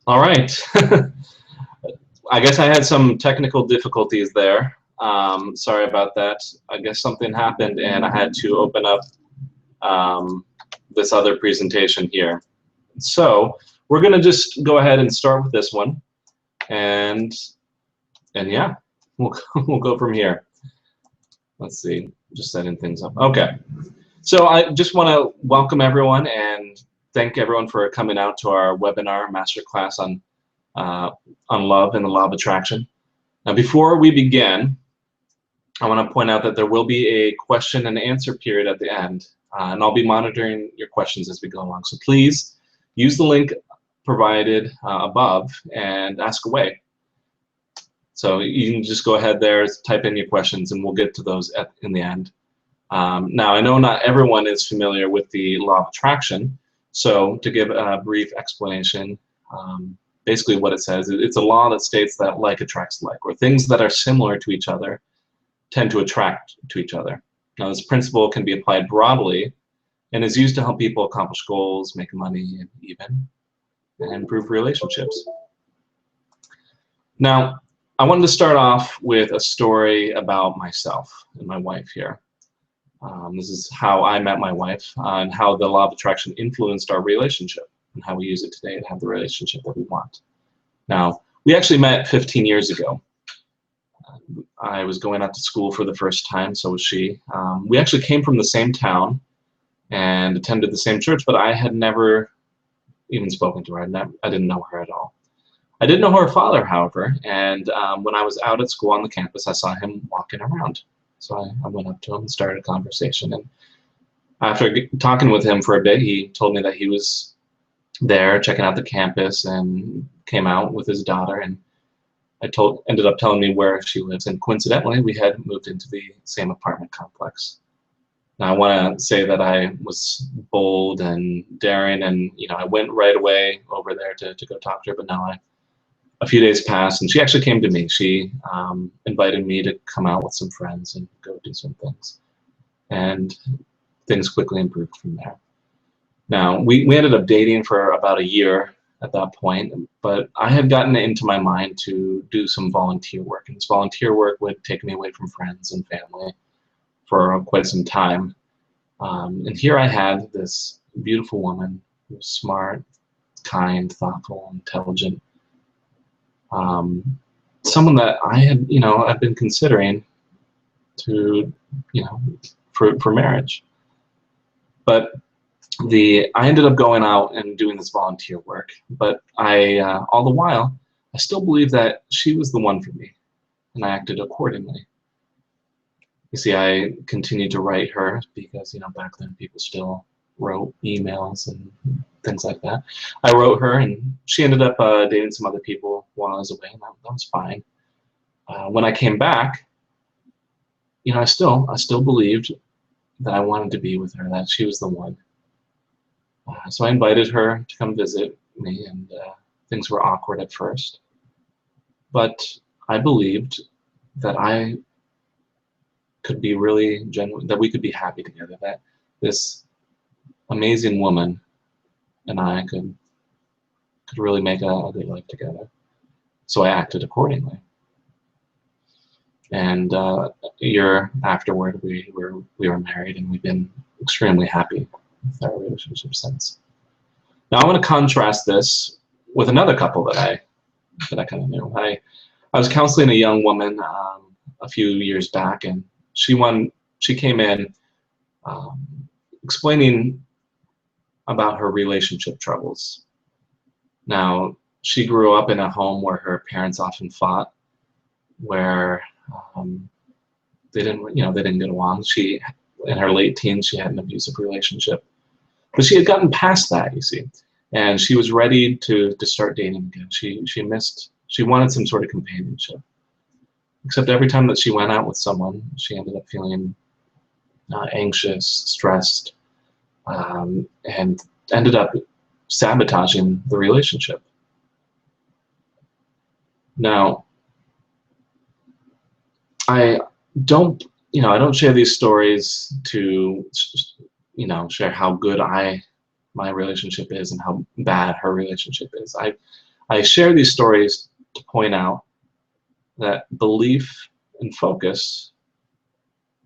All right. I guess I had some technical difficulties there. Sorry about that. I guess something happened and I had to open up this other presentation here. So we're going to just go ahead and start with this one. And yeah, we'll go from here. Let's see, just setting things up. Okay. So I just want to welcome everyone and thank everyone for coming out to our webinar masterclass on love and the law of attraction. Now, before we begin, I want to point out that there will be a question and answer period at the end, and I'll be monitoring your questions as we go along. So please use the link provided above and ask away. So you can just go ahead there, type in your questions, and we'll get to those in the end. Now, I know not everyone is familiar with the law of attraction, so to give a brief explanation, basically what it says, it's a law that states that like attracts like, or things that are similar to each other tend to attract to each other. Now, this principle can be applied broadly and is used to help people accomplish goals, make money, and even improve relationships. Now, I wanted to start off with a story about myself and my wife here. This is how I met my wife and how the law of attraction influenced our relationship and how we use it today to have the relationship that we want. Now, we actually met 15 years ago. I was going out to school for the first time, so was she. We actually came from the same town and attended the same church, but I had never even spoken to her. I didn't know her at all. I did know her father, however, and when I was out at school on the campus, I saw him walking around. So I went up to him and started a conversation. And after talking with him for a bit, he told me that he was there checking out the campus and came out with his daughter. And ended up telling me where she lives. And coincidentally, we had moved into the same apartment complex. Now, I want to say that I was bold and daring, and I went right away over there to go talk to her. But now a few days passed, and she actually came to me. She invited me to come out with some friends and go do some things. And things quickly improved from there. Now, we ended up dating for about a year at that point, but I had gotten it into my mind to do some volunteer work. And this volunteer work would take me away from friends and family for quite some time. And here I had this beautiful woman who was smart, kind, thoughtful, intelligent. Someone that I had, I've been considering to, for marriage. But I ended up going out and doing this volunteer work, but all the while, I still believed that she was the one for me, and I acted accordingly. You see, I continued to write her because, back then people still wrote emails and things like that. I wrote her, and she ended up dating some other people while I was away, and that was fine. When I came back, I still believed that I wanted to be with her, that she was the one. So I invited her to come visit me, and things were awkward at first. But I believed that I could be really genuine, that we could be happy together, that this amazing woman and I could really make a good life together. So I acted accordingly. And a year afterward, we were married, and we've been extremely happy with our relationship since. Now I want to contrast this with another couple that I kind of knew. I was counseling a young woman a few years back, and she came in explaining about her relationship troubles. Now, she grew up in a home where her parents often fought, where they didn't get along. She, in her late teens, she had an abusive relationship. But she had gotten past that, you see, and she was ready to start dating again. She wanted some sort of companionship. Except every time that she went out with someone, she ended up feeling anxious, stressed, and ended up sabotaging the relationship. Now, I don't share these stories to share how good my relationship is and how bad her relationship is. I share these stories to point out that belief and focus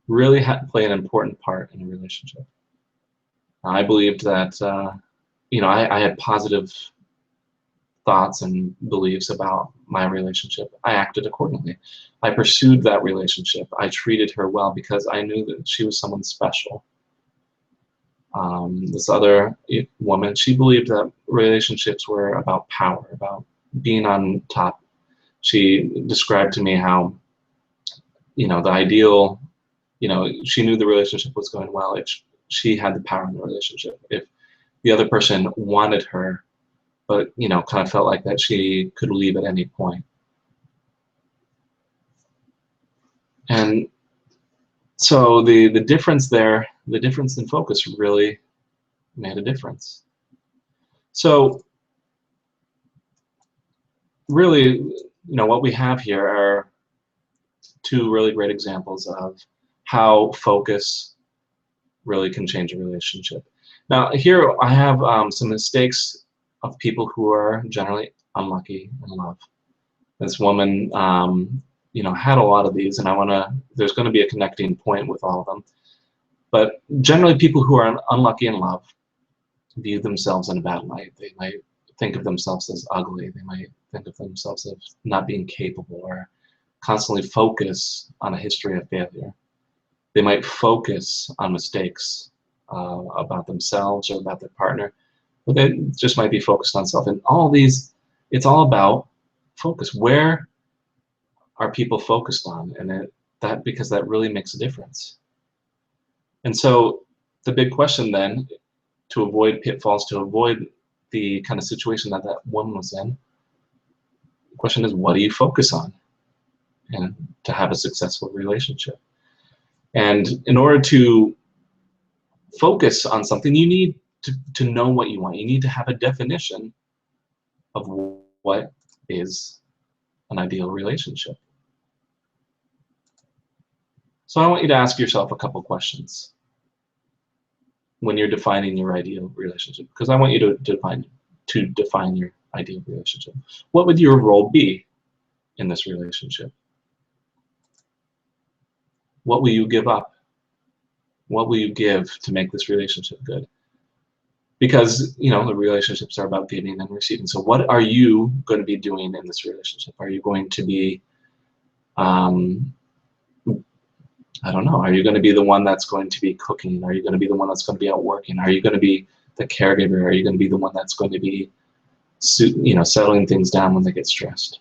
really play an important part in a relationship. I believed that, I had positive thoughts and beliefs about my relationship. I acted accordingly. I pursued that relationship. I treated her well because I knew that she was someone special. This other woman, she believed that relationships were about power, about being on top. She described to me how, the ideal, she knew the relationship was going well if she had the power in the relationship. If the other person wanted her, but, kind of felt like that she could leave at any point. And so the difference there, the difference in focus really made a difference. So really, what we have here are two really great examples of how focus really can change a relationship. Now here I have some mistakes of people who are generally unlucky in love. This woman, had a lot of these, and there's going to be a connecting point with all of them. But generally people who are unlucky in love view themselves in a bad light. They might think of themselves as ugly. They might think of themselves as not being capable, or constantly focus on a history of failure. They might focus on mistakes about themselves or about their partner, but they just might be focused on self. And all these, it's all about focus. Where are people focused on? And because that really makes a difference. And so the big question then, to avoid pitfalls, to avoid the kind of situation that that woman was in, the question is, what do you focus on and to have a successful relationship? And in order to focus on something, you need to know what you want. You need to have a definition of what is an ideal relationship. So I want you to ask yourself a couple questions when you're defining your ideal relationship, because I want you to define your ideal relationship. What would your role be in this relationship? What will you give up? What will you give to make this relationship good? Because, the relationships are about giving and receiving. So what are you going to be doing in this relationship? Are you going to be, I don't know, are you going to be the one that's going to be cooking? Are you going to be the one that's going to be out working? Are you going to be the caregiver? Are you going to be the one that's going to be, settling things down when they get stressed?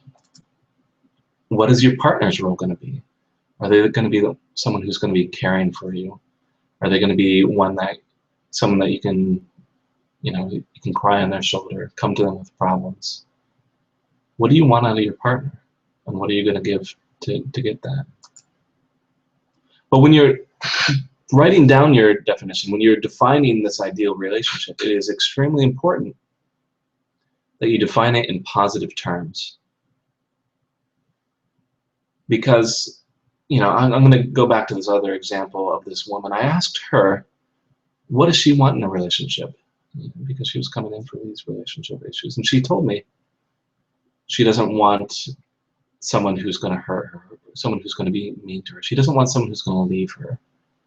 What is your partner's role going to be? Are they going to be someone who's going to be caring for you? Are they going to be someone that you can, you can cry on their shoulder, come to them with problems? What do you want out of your partner? And what are you going to give to get that? But when you're writing down your definition, when you're defining this ideal relationship, it is extremely important that you define it in positive terms. Because, I'm going to go back to this other example of this woman. I asked her, what does she want in a relationship? Because she was coming in for these relationship issues. And she told me she doesn't want someone who's going to hurt her, someone who's going to be mean to her. She doesn't want someone who's going to leave her,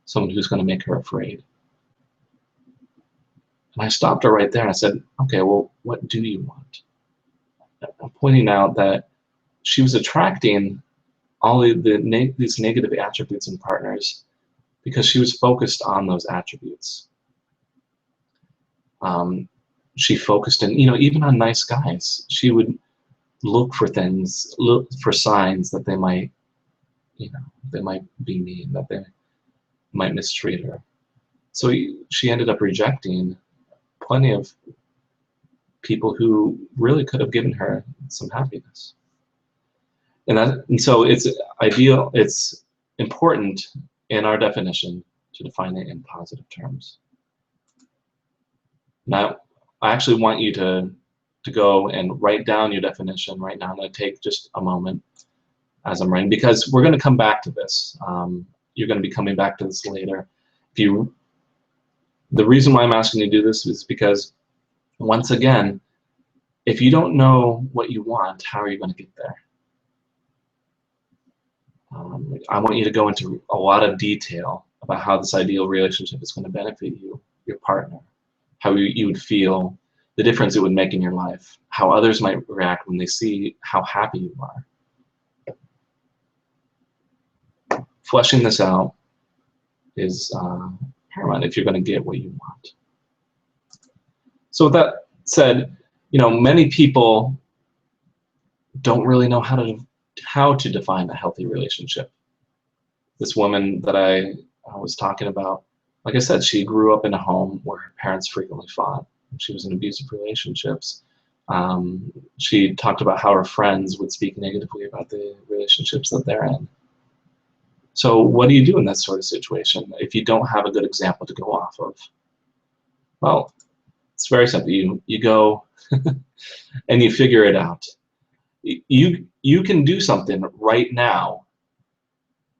someone who's going to make her afraid. And I stopped her right there and I said, okay, well, what do you want? I'm pointing out that she was attracting all these negative attributes in partners because she was focused on those attributes. She focused in, even on nice guys. She would look for things, look for signs that they might, they might be mean, that they might mistreat her. So she ended up rejecting plenty of people who really could have given her some happiness. And so it's ideal, it's important in our definition to define it in positive terms. Now, I actually want you to go and write down your definition right now. I'm going to take just a moment as I'm writing, because we're going to come back to this. You're going to be coming back to this later. The reason why I'm asking you to do this is because, once again, if you don't know what you want, how are you going to get there? I want you to go into a lot of detail about how this ideal relationship is going to benefit you, your partner, how you would feel, the difference it would make in your life, how others might react when they see how happy you are. Fleshing this out is paramount if you're going to get what you want. So with that said, many people don't really know how to define a healthy relationship. This woman that I was talking about, like I said, she grew up in a home where her parents frequently fought. She was in abusive relationships. She talked about how her friends would speak negatively about the relationships that they're in. So what do you do in that sort of situation if you don't have a good example to go off of? Well, it's very simple. You go and you figure it out. You can do something right now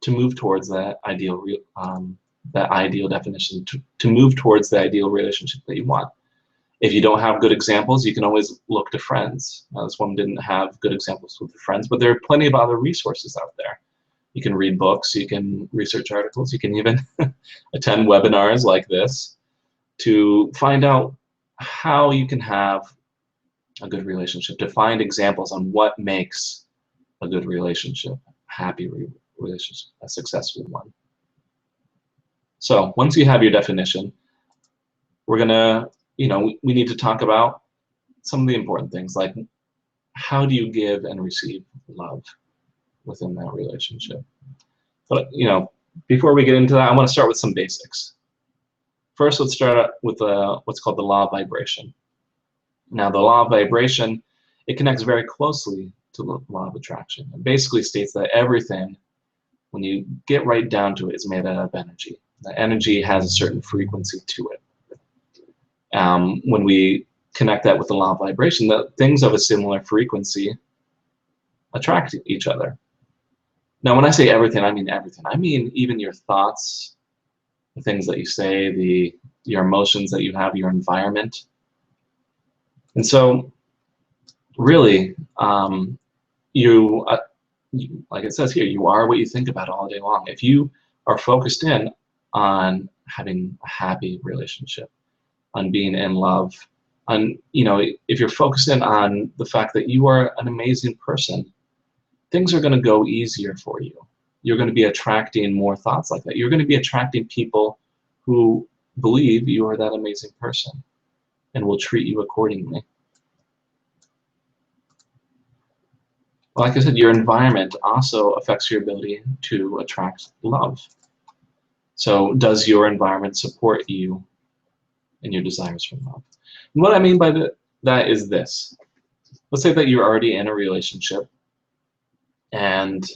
to move towards that ideal definition, to move towards the ideal relationship that you want. If you don't have good examples, you can always look to friends. This woman didn't have good examples with her friends, but there are plenty of other resources out there. You can read books, you can research articles, you can even attend webinars like this to find out how you can have a good relationship, to find examples on what makes a good relationship, a happy relationship, a successful one. So once you have your definition, we're gonna, we need to talk about some of the important things, like how do you give and receive love within that relationship. But before we get into that, I want to start with some basics. First, let's start out with what's called the law of vibration. Now, the law of vibration, it connects very closely to the law of attraction. It basically states that everything, when you get right down to it, is made out of energy. The energy has a certain frequency to it. When we connect that with the law of vibration, the things of a similar frequency attract each other. Now, when I say everything, I mean everything. I mean even your thoughts, the things that you say, your emotions that you have, your environment. And so, really, like it says here, you are what you think about all day long. If you are focused in on having a happy relationship, on being in love, on, if you're focused in on the fact that you are an amazing person, things are going to go easier for you. You're going to be attracting more thoughts like that. You're going to be attracting people who believe you are that amazing person and will treat you accordingly. Like I said, your environment also affects your ability to attract love. So does your environment support you in your desires for love? And what I mean by that is this. Let's say that you're already in a relationship, and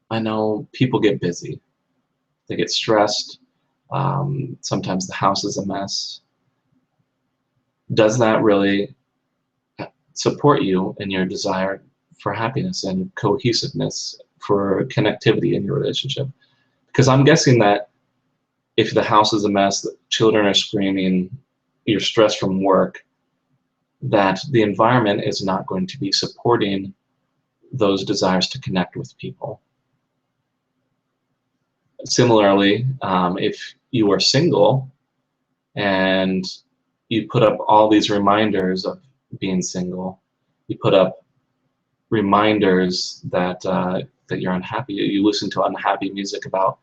I know people get busy. They get stressed. Sometimes the house is a mess. Does that really support you in your desire for happiness and cohesiveness, for connectivity in your relationship? Because I'm guessing that if the house is a mess, the children are screaming, you're stressed from work, that the environment is not going to be supporting those desires to connect with people. Similarly, if you are single and you put up all these reminders of being single, you put up reminders that that you're unhappy, you listen to unhappy music about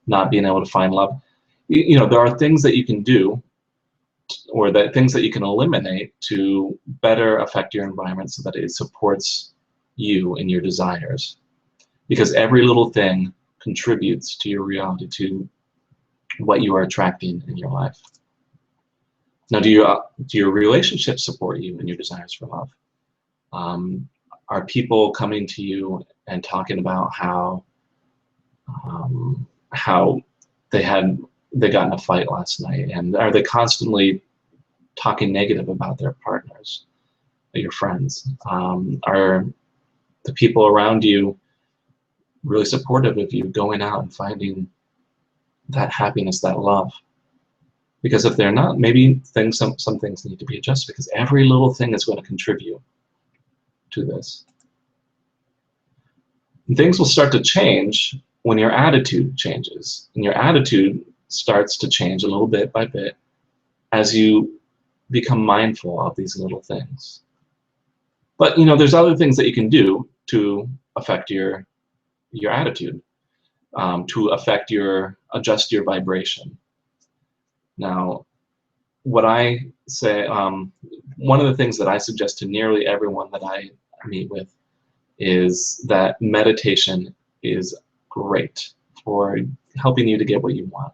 not being able to find love, there are things that you can do, or things that you can eliminate to better affect your environment so that it supports you and your desires. Because every little thing contributes to your reality, to what you are attracting in your life. Now, do your relationships support you and your desires for love? Are people coming to you and talking about how they got in a fight last night, and are they constantly talking negative about their partners, your friends? Are the people around you really supportive of you going out and finding that happiness, that love? Because if they're not, maybe some things need to be adjusted, because every little thing is going to contribute to this. And things will start to change when your attitude changes. And your attitude starts to change a little bit by bit as you become mindful of these little things. But there's other things that you can do to affect your attitude, to adjust your vibration. Now, what I say, one of the things that I suggest to nearly everyone that I meet with is that meditation is great for helping you to get what you want.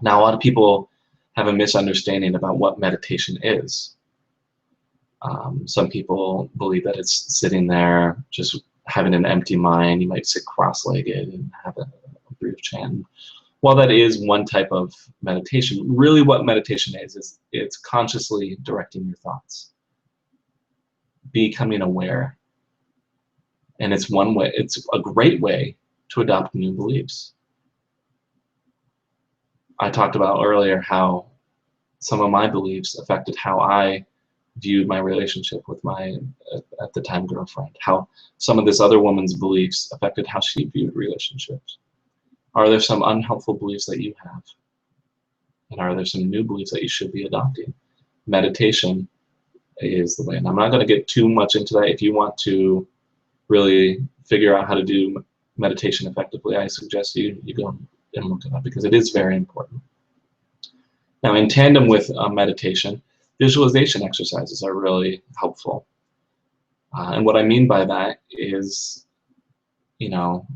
Now, a lot of people have a misunderstanding about what meditation is. Some people believe that it's sitting there just having an empty mind. You might sit cross-legged and have a brief chant. While that is one type of meditation, really what meditation is it's consciously directing your thoughts, becoming aware. And it's a great way to adopt new beliefs. I talked about earlier how some of my beliefs affected how I viewed my relationship with my, at the time, girlfriend, how some of this other woman's beliefs affected how she viewed relationships. Are there some unhelpful beliefs that you have? And are there some new beliefs that you should be adopting? Meditation is the way. And I'm not going to get too much into that. If you want to really figure out how to do meditation effectively, I suggest you go and look it up, because it is very important. Now, in tandem with meditation, visualization exercises are really helpful. And what I mean by that is,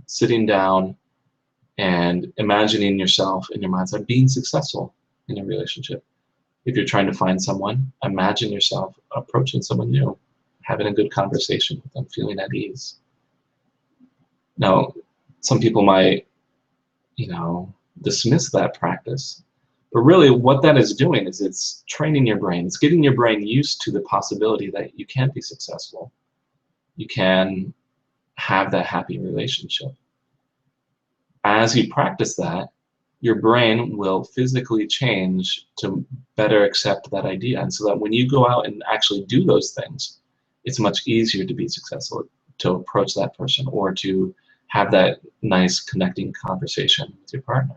sitting down and imagining yourself in your mind's eye being successful in a relationship. If you're trying to find someone, imagine yourself approaching someone new, having a good conversation with them, feeling at ease. Now, some people might, dismiss that practice. But really what that is doing is it's training your brain. It's getting your brain used to the possibility that you can be successful. You can have that happy relationship. As you practice that, your brain will physically change to better accept that idea. And so that when you go out and actually do those things, it's much easier to be successful, to approach that person, or to have that nice connecting conversation with your partner.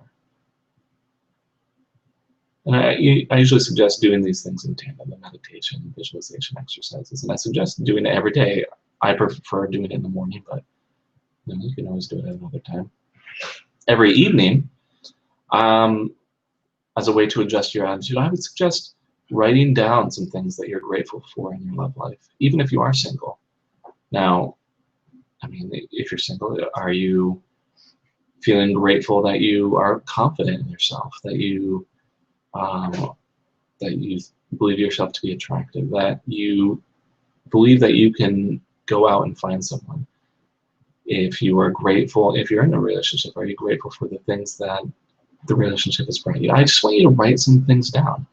And I usually suggest doing these things in tandem, the meditation, visualization exercises, and I suggest doing it every day. I prefer doing it in the morning, but you can always do it at another time. Every evening, as a way to adjust your attitude, I would suggest writing down some things that you're grateful for in your love life, even if you are single. Now, if you're single, are you feeling grateful that you are confident in yourself, that you believe yourself to be attractive, that you believe that you can go out and find someone? If you are grateful, if you're in a relationship, are you grateful for the things that the relationship has brought you? I just want you to write some things down.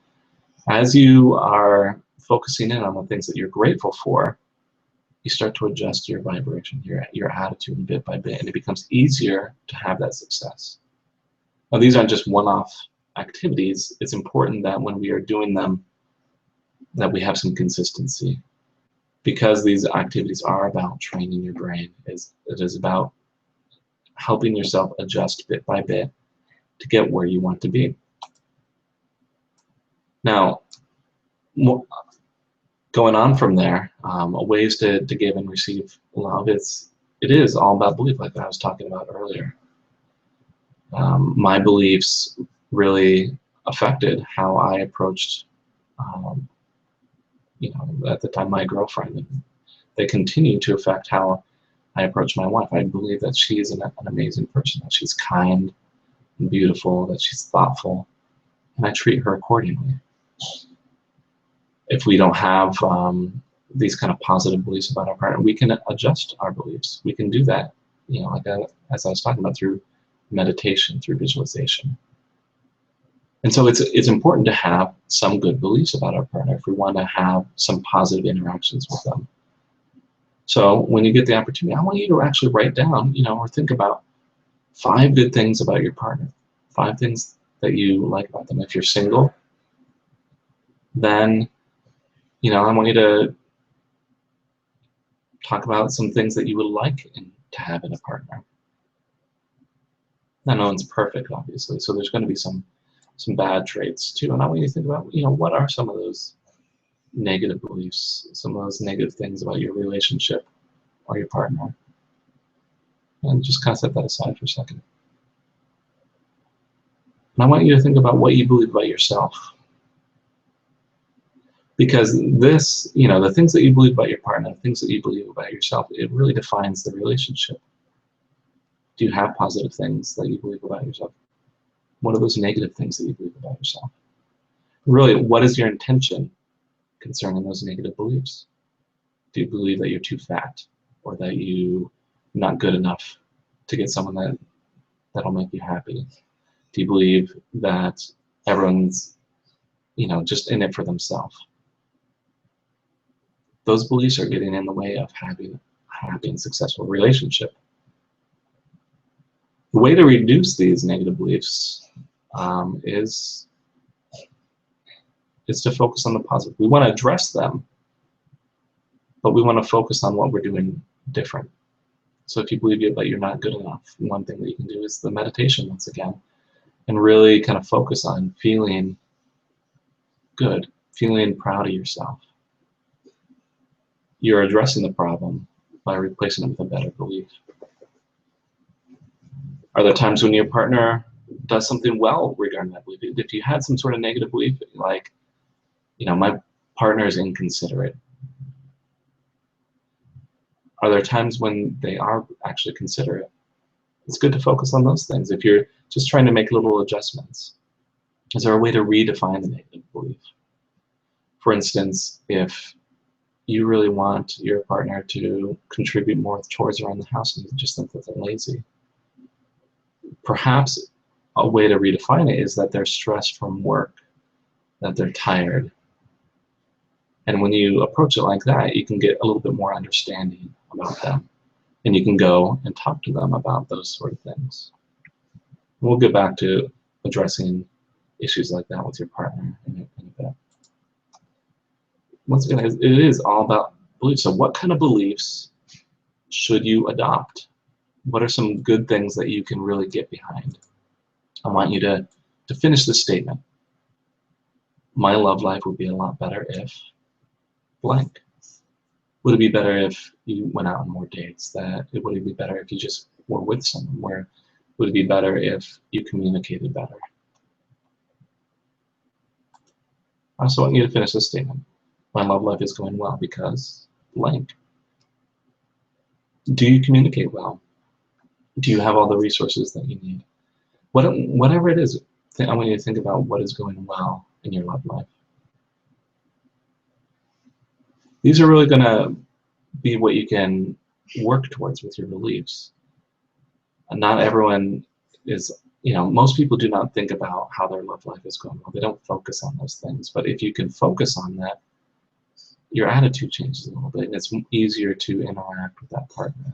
As you are focusing in on the things that you're grateful for, you start to adjust your vibration, your attitude bit by bit, and it becomes easier to have that success. Now, these aren't just one-off activities. It's important that when we are doing them, that we have some consistency, because these activities are about training your brain. It is about helping yourself adjust bit by bit to get where you want to be. Now, going on from there, ways to give and receive love, it is all about belief, like I was talking about earlier. My beliefs really affected how I approached, at the time, my girlfriend. And they continue to affect how I approach my wife. I believe that she is an amazing person, that she's kind and beautiful, that she's thoughtful, and I treat her accordingly. If we don't have these kind of positive beliefs about our partner, we can adjust our beliefs. We can do that, as I was talking about, through meditation, through visualization. And so it's important to have some good beliefs about our partner if we want to have some positive interactions with them. So when you get the opportunity, I want you to actually write down, or think about 5 good things about your partner, 5 things that you like about them. If you're single, then I want you to Talk about some things that you would like to have in a partner. Now, no one's perfect, obviously, so there's going to be some bad traits too. And I want you to think about, what are some of those negative beliefs, some of those negative things about your relationship or your partner, and just kind of set that aside for a second. And I want you to think about what you believe about yourself. Because this, the things that you believe about your partner, the things that you believe about yourself, it really defines the relationship. Do you have positive things that you believe about yourself? What are those negative things that you believe about yourself? Really, what is your intention concerning those negative beliefs? Do you believe that you're too fat, or that you're not good enough to get someone that'll make you happy? Do you believe that everyone's, just in it for themselves? Those beliefs are getting in the way of having a happy and successful relationship. The way to reduce these negative beliefs is to focus on the positive. We want to address them, but we want to focus on what we're doing different. So if you believe that you're not good enough, one thing that you can do is the meditation once again, and really kind of focus on feeling good, feeling proud of yourself. You're addressing the problem by replacing it with a better belief. Are there times when your partner does something well regarding that belief? If you had some sort of negative belief, like, my partner is inconsiderate, are there times when they are actually considerate? It's good to focus on those things. If you're just trying to make little adjustments, is there a way to redefine the negative belief? For instance, if you really want your partner to contribute more chores around the house and you just think that they're lazy, perhaps a way to redefine it is that they're stressed from work, that they're tired. And when you approach it like that, you can get a little bit more understanding about them. And you can go and talk to them about those sort of things. We'll get back to addressing issues like that with your partner in a bit. Once again, it is all about beliefs. So what kind of beliefs should you adopt? What are some good things that you can really get behind? I want you to finish this statement. My love life would be a lot better if blank. Would it be better if you went out on more dates? Would it be better if you just were with someone? Would it be better if you communicated better? I also want you to finish this statement. My love life is going well because blank. Do you communicate well? Do you have all the resources that you need? Whatever it is, I want you to think about what is going well in your love life. These are really going to be what you can work towards with your beliefs. And not everyone is, most people do not think about how their love life is going well. They don't focus on those things. But if you can focus on that, your attitude changes a little bit, and it's easier to interact with that partner.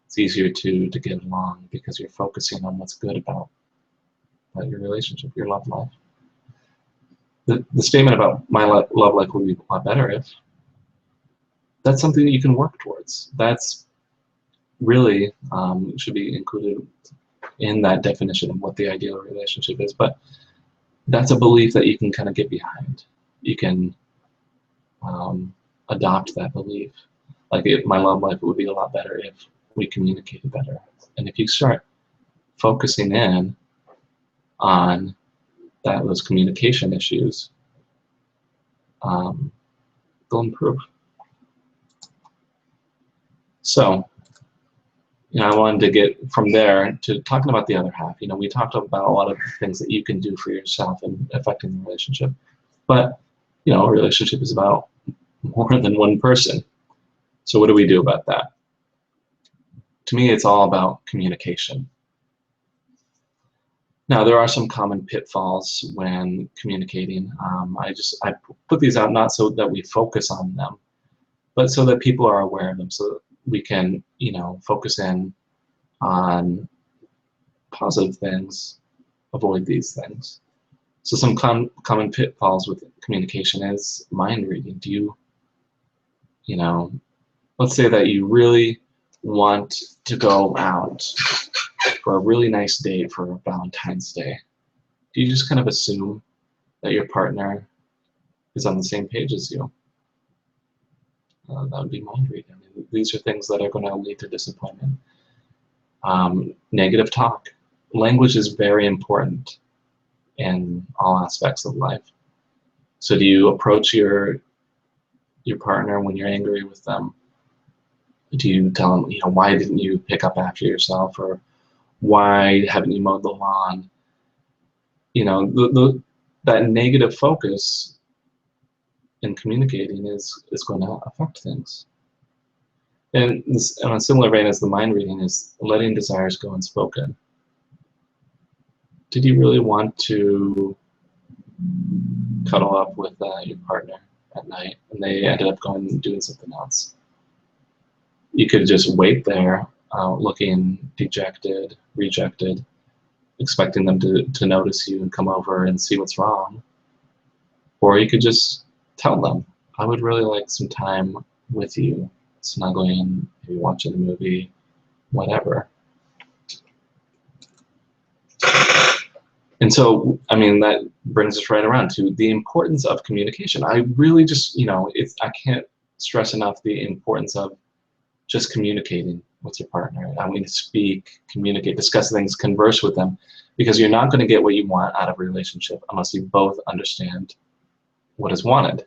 It's easier to get along because you're focusing on what's good about your relationship, your love life. The statement about my love life would be a lot better if, that's something that you can work towards. That's really should be included in that definition of what the ideal relationship is. But that's a belief that you can kind of get behind. You can adopt that belief. Like, my love life would be a lot better if we communicated better. And if you start focusing in on those communication issues, they'll improve. So, I wanted to get from there to talking about the other half. We talked about a lot of things that you can do for yourself in affecting the relationship. But, a relationship is about more than one person. So what do we do about that? To me, it's all about communication. Now, there are some common pitfalls when communicating. I put these out not so that we focus on them, but so that people are aware of them, so that we can, focus in on positive things, avoid these things. So some common pitfalls with communication is mind reading. Do you, let's say that you really want to go out for a really nice date for Valentine's Day. Do you just kind of assume that your partner is on the same page as you? That would be mind reading. I mean, these are things that are going to lead to disappointment. Negative talk. Language is very important in all aspects of life. So do you approach your partner when you're angry with them? Do you tell them, why didn't you pick up after yourself, or why haven't you mowed the lawn? That negative focus in communicating is going to affect things. And on a similar vein as the mind reading is letting desires go unspoken. Did you really want to cuddle up with your partner at night and they ended up going and doing something else? You could just wait there looking dejected, rejected, expecting them to notice you and come over and see what's wrong. Or you could just tell them, I would really like some time with you, snuggling, maybe watching a movie, whatever. And so, I mean, that brings us right around to the importance of communication. I really just, I can't stress enough the importance of just communicating with your partner. I mean, speak, communicate, discuss things, converse with them, because you're not going to get what you want out of a relationship unless you both understand what is wanted.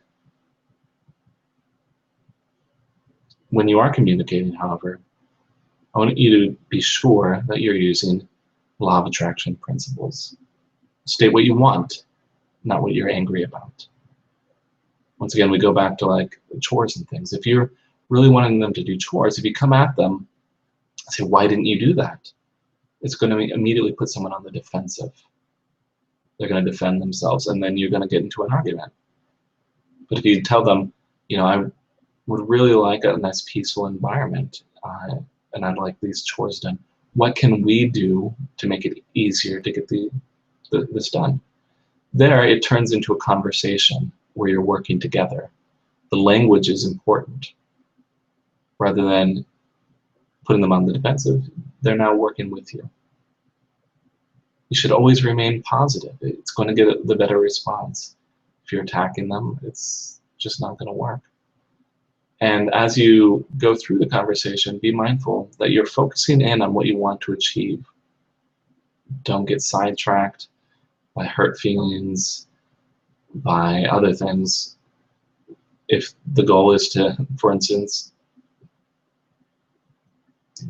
When you are communicating, however, I want you to be sure that you're using law of attraction principles. State what you want, not what you're angry about. Once again, we go back to like chores and things. If you're really wanting them to do chores, if you come at them and say, why didn't you do that? It's going to immediately put someone on the defensive. They're going to defend themselves, and then you're going to get into an argument. But if you tell them, I would really like a nice peaceful environment, and I'd like these chores done. What can we do to make it easier to get this done? There, it turns into a conversation where you're working together. The language is important. Rather than putting them on the defensive, they're now working with you. You should always remain positive. It's going to get the better response. If you're attacking them, it's just not going to work. And as you go through the conversation, be mindful that you're focusing in on what you want to achieve. Don't get sidetracked by hurt feelings, by other things. If the goal is to, for instance,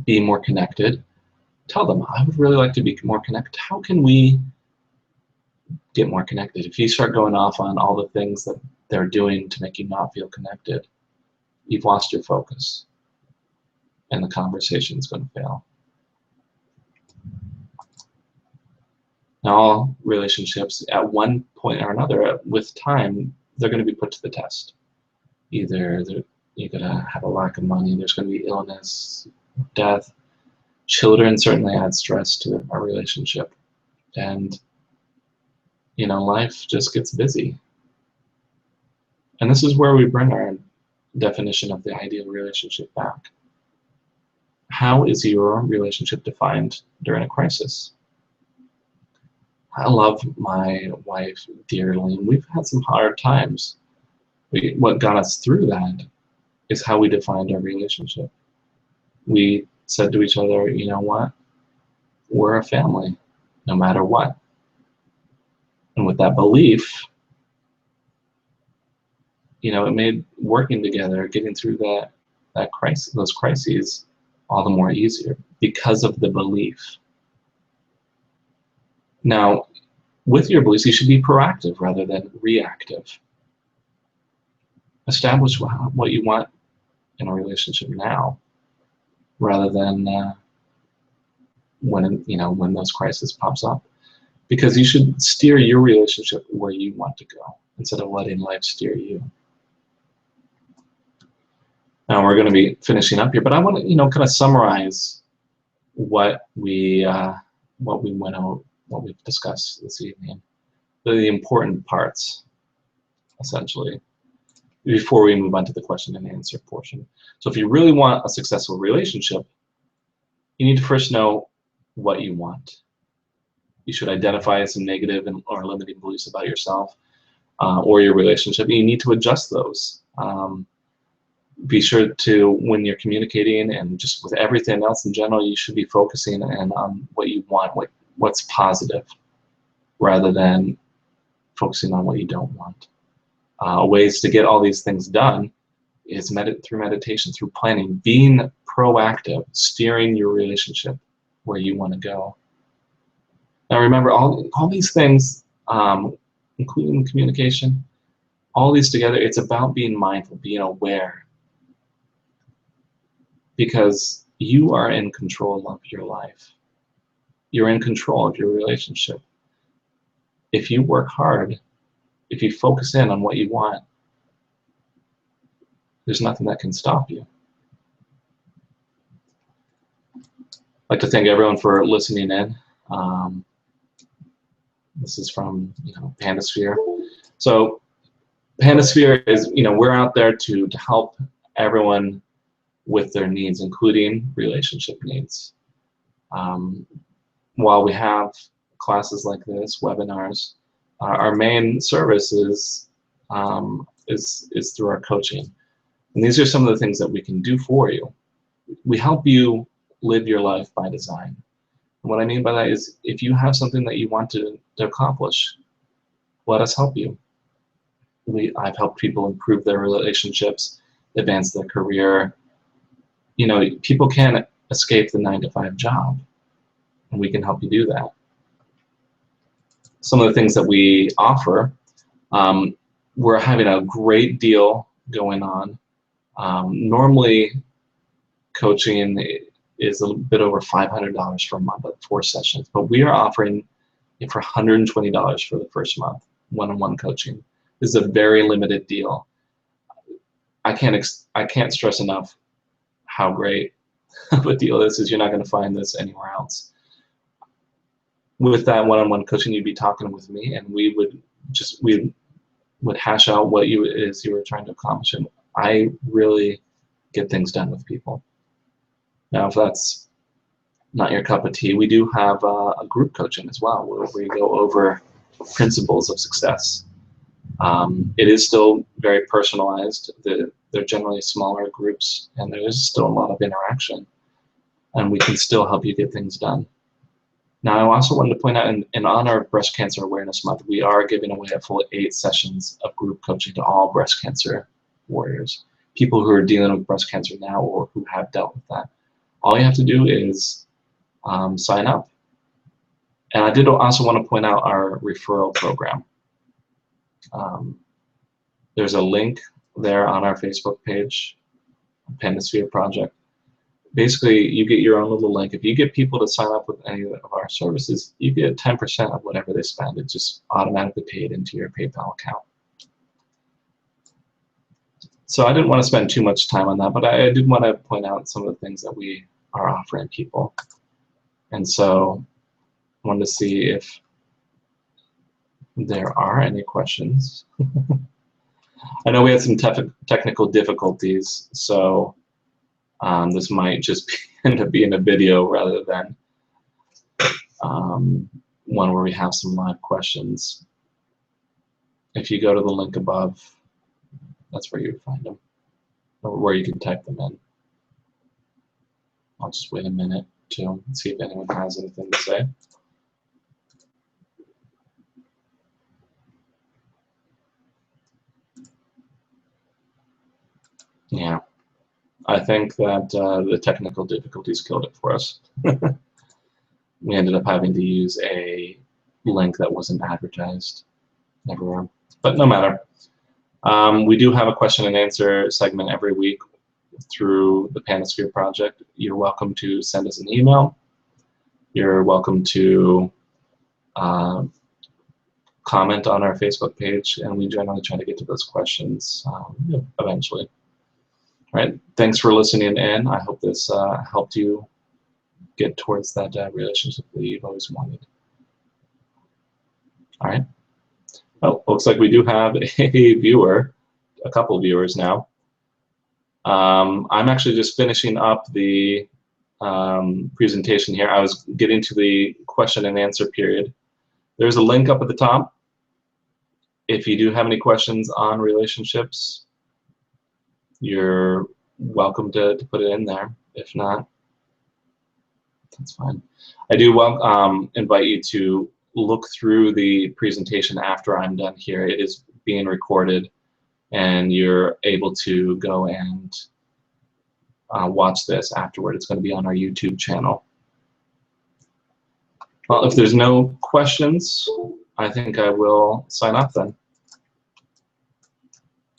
be more connected, tell them, I would really like to be more connected. How can we get more connected? If you start going off on all the things that they're doing to make you not feel connected, you've lost your focus, and the conversation is going to fail. Now, all relationships, at one point or another, with time, they're going to be put to the test. Either you're going to have a lack of money, there's going to be illness, death. Children certainly add stress to our relationship. And, life just gets busy. And this is where we bring our definition of the ideal relationship back. How is your relationship defined during a crisis? I love my wife dearly, and we've had some hard times. What got us through that is how we defined our relationship. We said to each other, you know what? We're a family, no matter what. And with that belief, it made working together, getting through that crisis, those crises, all the more easier because of the belief. Now, with your beliefs, you should be proactive rather than reactive. Establish what you want in a relationship now, rather than when those crises pops up, because you should steer your relationship where you want to go instead of letting life steer you. Now we're going to be finishing up here, but I want to kind of summarize what we've discussed this evening. The important parts, essentially. before we move on to the question and answer portion. So if you really want a successful relationship, you need to first know what you want. You should identify some negative or limiting beliefs about yourself or your relationship. You need to adjust those. Be sure to, when you're communicating and just with everything else in general, you should be focusing on what you want, what's positive, rather than focusing on what you don't want. Ways to get all these things done is through meditation, through planning, being proactive, steering your relationship where you want to go. Now remember, all these things, including communication, all these together, it's about being mindful, being aware. Because you are in control of your life. You're in control of your relationship. If you work hard, if you focus in on what you want, there's nothing that can stop you. I'd like to thank everyone for listening in. This is from Pandasphere. So Pandasphere is, we're out there to help everyone with their needs, including relationship needs. While we have classes like this, webinars, our main service is through our coaching. And these are some of the things that we can do for you. We help you live your life by design. And what I mean by that is, if you have something that you want to accomplish, let us help you. I've helped people improve their relationships, advance their career. People can't escape the 9-to-5 job, and we can help you do that. Some of the things that we offer, we're having a great deal going on. Normally, coaching is a bit over $500 for a month at 4 sessions, but we are offering it for $120 for the first month, one-on-one coaching. This is a very limited deal. I can't stress enough how great of a deal this is. You're not going to find this anywhere else. With that one-on-one coaching, you'd be talking with me, and we would hash out what you were trying to accomplish. And I really get things done with people. Now, if that's not your cup of tea, we do have a group coaching as well, where we go over principles of success. It is still very personalized. They're generally smaller groups, and there is still a lot of interaction, and we can still help you get things done. Now, I also wanted to point out, in honor of Breast Cancer Awareness Month, we are giving away a full 8 sessions of group coaching to all breast cancer warriors, people who are dealing with breast cancer now or who have dealt with that. All you have to do is sign up. And I did also want to point out our referral program. There's a link there on our Facebook page, Pandasphere Project. Basically, you get your own little link. If you get people to sign up with any of our services, you get 10% of whatever they spend. It's just automatically paid into your PayPal account. So I didn't want to spend too much time on that, but I did want to point out some of the things that we are offering people. And so I wanted to see if there are any questions. I know we had some technical difficulties, so this might just end up being a video rather than one where we have some live questions. If you go to the link above, that's where you would find them, or where you can type them in. I'll just wait a minute to see if anyone has anything to say. Yeah, I think that the technical difficulties killed it for us. We ended up having to use a link that wasn't advertised everywhere, but no matter. We do have a question and answer segment every week through the Pandasphere Project. You're welcome to send us an email. You're welcome to comment on our Facebook page, and we generally try to get to those questions eventually. All right, thanks for listening in. I hope this helped you get towards that relationship that you've always wanted. All right. Oh, looks like we do have a viewer. a couple viewers now. I'm actually just finishing up the presentation here. I was getting to the question and answer period. There's a link up at the top. If you do have any questions on relationships, you're welcome to put it in there. If not, that's fine. I do invite you to look through the presentation after I'm done here. It is being recorded, and you're able to go and watch this afterward. It's going to be on our YouTube channel. Well, if there's no questions, I think I will sign off then.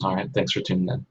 All right, thanks for tuning in.